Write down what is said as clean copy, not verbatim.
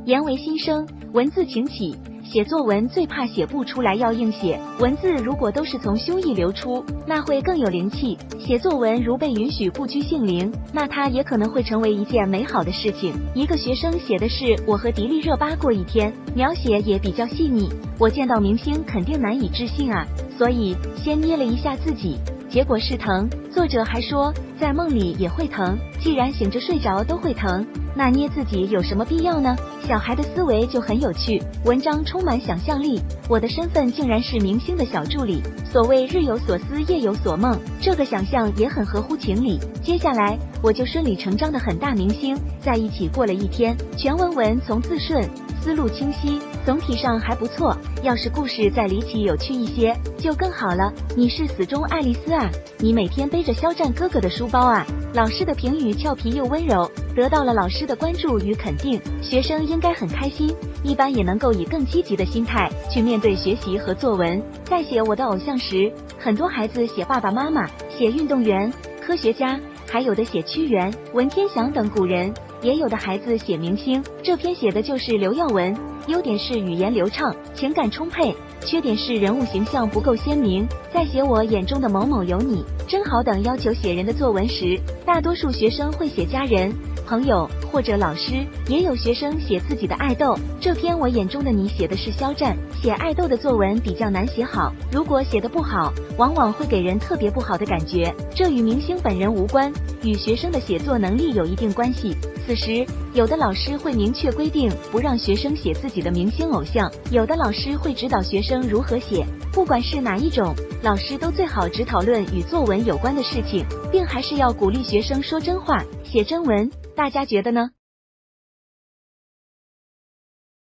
言为心声，文字请起。写作文最怕写不出来要硬写，文字如果都是从胸臆流出，那会更有灵气。写作文如被允许不拘性灵，那它也可能会成为一件美好的事情。一个学生写的是我和迪丽热巴过一天，描写也比较细腻，我见到明星肯定难以置信啊，所以先捏了一下自己，结果是疼。作者还说在梦里也会疼，既然醒着睡着都会疼，那捏自己有什么必要呢？小孩的思维就很有趣，文章充满想象力。我的身份竟然是明星的小助理，所谓日有所思夜有所梦，这个想象也很合乎情理。接下来我就顺理成章的很大明星在一起过了一天，全文从字顺，思路清晰，总体上还不错。要是故事再离奇有趣一些就更好了。你是死忠爱丽丝啊，你每天背着肖战哥哥的书包啊。老师的评语俏皮又温柔，得到了老师的关注与肯定，学生应该很开心，一般也能够以更积极的心态去面对学习和作文。在写我的偶像时，很多孩子写爸爸妈妈，写运动员、科学家，还有的写屈原、文天祥等古人，也有的孩子写明星。这篇写的就是刘耀文，优点是语言流畅，情感充沛，缺点是人物形象不够鲜明。在写我眼中的某某有你、真好等要求写人的作文时，大多数学生会写家人、朋友或者老师，也有学生写自己的爱豆。这篇我眼中的你写的是肖战，写爱豆的作文比较难写好，如果写得不好，往往会给人特别不好的感觉。这与明星本人无关，与学生的写作能力有一定关系。此时，有的老师会明确规定不让学生写自己的明星偶像，有的老师会指导学生如何写。不管是哪一种，老师都最好只讨论与作文有关的事情，并还是要鼓励学生说真话，写真文。大家觉得呢？